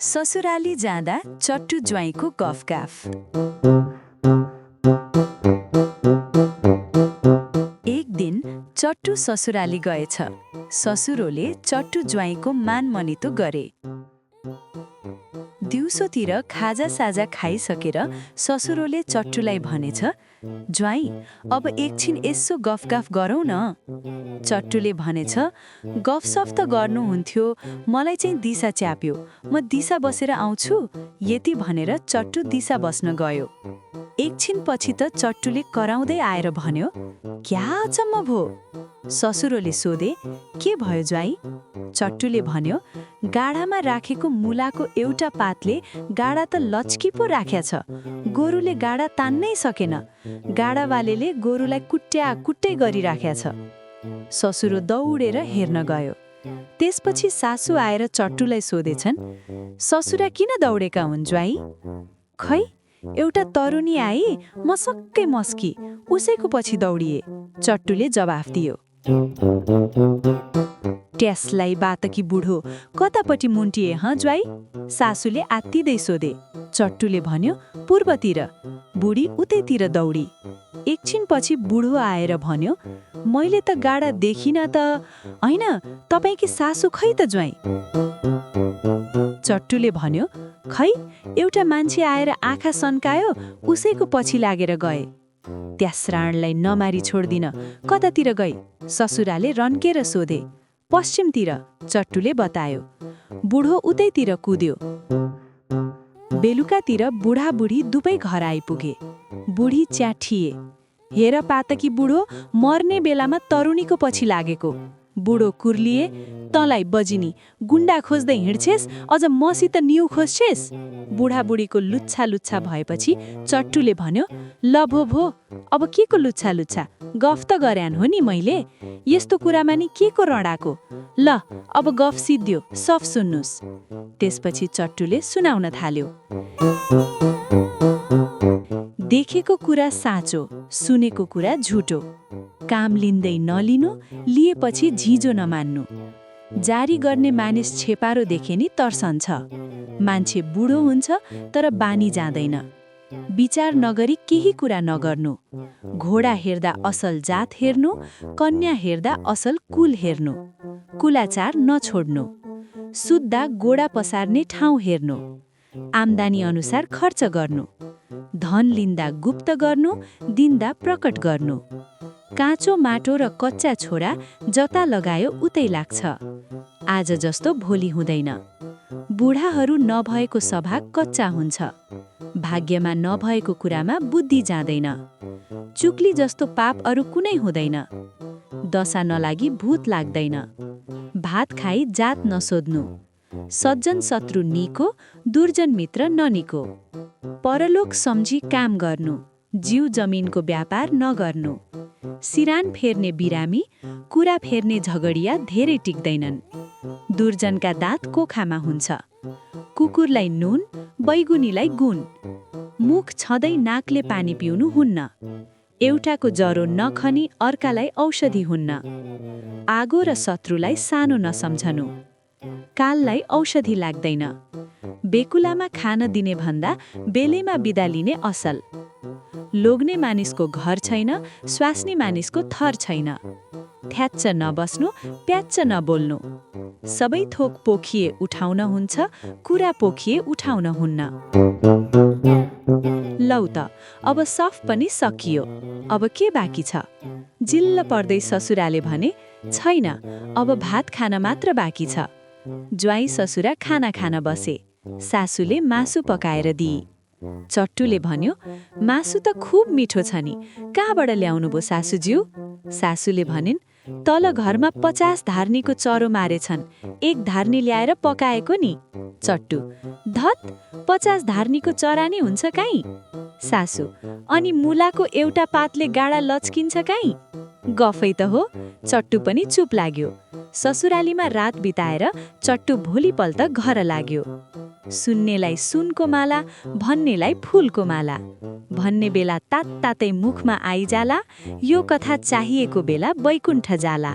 ससुराली जाँदा चट्टु ज्वाइँको गफगाफ। एक दिन चट्टु ससुराली गएछ। ससुरोले चट्टु ज्वाइँको मानमनितो गरे। दिउँसोतिर खाजासाजा खाइसकेर ससुरोले चट्टुलाई भनेछ, ज्वाइँ, अब एकछिन यसो गफगाफ गरौँ न। चट्टुले भनेछ, गफसफ त गर्नुहुन्थ्यो, मलाई चाहिँ दिसा च्याप्यो, म दिसा बसेर आउँछु। यति भनेर चट्टु दिसा बस्न गयो। एकछिन पछि त चट्टुले कराउँदै आएर भन्यो, क्या अचम्म भो? ससुरोले सोधे, के भयो ज्वाइँ? चट्टुले भन्यो, गाडामा राखेको मुलाको एउटा पातले गाडा त लच्की पो राख्या छ। गोरुले गाडा तान्नै सकेन। गाडावालेले गोरुलाई कुट्टै गरिराख्या छ। ससुरो दौडेर हेर्न गयो। त्यसपछि सासु आएर चट्टुलाई सोधेछन्, ससुरा किन दौडेका हुन् ज्वाइँ? खै, एउटा तरुनी आई, म सक्कै मस्की, उसैको पछि दौडिए। चट्टुले जवाफ दियो। ट्यासलाई बातकी बुढो, कतापट्टि मुन्टिए हँ ज्वाइँ? सासुले आत्तिँदै सोधे। चट्टुले भन्यो, पूर्वतिर। बुढी उतैतिर दौडी। एकछिन पछि बुढो आएर भन्यो, मैले त गाडा देखिन त। होइन, तपाईँकी सासु खै त ज्वाइँ? चट्टुले भन्यो, खै, एउटा मान्छे आएर आँखा सन्कायो, उसैको पछि लागेर गए। त्यस राणलाई नमारी छोड्दिन, कतातिर गई? ससुराले रन्केर सोधे। पश्चिमतिर, चट्टुले बतायो। बुढो उतैतिर कुद्यो। बेलुकातिर बुढाबुढी दुवै घर आइपुगे। बुढी च्याठिए। हेर पातकी बुढो, मर्ने बेलामा तरुणीको पछि लागेको। बुढो कुर्लिए, तँलाई बजिनी, गुण्डा खोज्दै हिँड्छेस, अझ मसित निउ खोज्छेस? बुढाबुढीको लुच्छा लुच्छा भएपछि चट्टुले भन्यो, ल भो, अब के को लुच्छा लुच्छा? गफ त गर्यान हो नि मैले। यस्तो कुरामा नि के को रडाको? ल, अब गफ सिद्धियो, सफ सुन्नुस्। त्यसपछि चट्टुले सुनाउन थाल्यो। देखेको कुरा साँचो, सुनेको कुरा झुटो। काम लिँदै नलिनु, लिएपछि झिजो नमान्नु। जारी गर्ने मानिस छेपारो देखे नि तर्सन्छ। मान्छे बुढो हुन्छ तर बानी जाँदैन। विचार नगरी केही कुरा नगर्नु। घोडा हेर्दा असल जात हेर्नु, कन्या हेर्दा असल कुल हेर्नु। कुलाचार नछोड्नु। सुत्दा गोडा पसार्ने ठाउँ हेर्नु। आम्दानी अनुसार खर्च गर्नु। धन लिँदा गुप्त गर्नु, दिँदा प्रकट गर्नु। काँचो माटो र कच्चा छोरा जता लगायो उतै लाग्छ। आज जस्तो भोलि हुँदैन। बुढाहरू नभएको सभा कच्चा हुन्छ। भाग्यमा नभएको कुरामा बुद्धि जाँदैन। चुक्ली जस्तो पाप अरू कुनै हुँदैन। दशा नलागी भूत लाग्दैन। भात खाई जात नसोध्नु। सज्जन शत्रु निको, दुर्जन मित्र ननिको। परलोक सम्झी काम गर्नु। जीव जमिनको व्यापार नगर्नु। सिरान फेर्ने बिरामी, कुरा फेर्ने झगडिया धेरै टिक्दैनन्। दुर्जनका दाँत कोखामा हुन्छ। कुकुरलाई नुन, बैगुनीलाई गुण। मुख छँदै नाकले पानी पिउनु हुन्न। एउटाको जरो नखनी अर्कालाई औषधि हुन्न। आगो र शत्रुलाई सानो नसम्झनु। काललाई औषधि लाग्दैन। बेकुलामा खान दिने भन्दा बेलेमा बिदा लिने असल। लोग्ने मानिसको घर छैन, स्वास्नी मानिसको थर छैन। थ्याच्च नबस्नु, प्याच्च नबोल्नु। सबै थोक पोखिए उठाउन हुन्छ, कुरा पोखिए उठाउन हुन्न। लौ त, अब सफ पनि सकियो। अब के बाँकी छ? जिल्ल पर्दै ससुराले भने, छैन, अब भात खान मात्र बाँकी छ। ज्वाइँ ससुरा खाना खान बसे। सासुले मासु पकाएर दिए। चट्टुले भन्यो, मासु त खुब मिठो छ नि, कहाँबाट ल्याउनु भो सासूज्यू? सासूले भनिन्, तल घरमा 50 धार्नीको चरो मारेछन्, एक धार्नी ल्याएर पकाएको नि। चट्टु, धत, 50 धार्नीको चरा नि हुन्छ काई? सासु, अनि मुलाको एउटा पातले गाडा लच्किन्छ काई? गफै त हो। चट्टु पनि चुप लाग्यो। ससुरालीमा रात बिताएर चट्टु भोलिपल्ट घर लाग्यो। सुन्नेलाई सुनको माला, भन्नेलाई फूलको माला। भन्ने बेला तात्तातै मुखमा आइजाला, यो कथा चाहिएको बेला बैकुण्ठ जाला।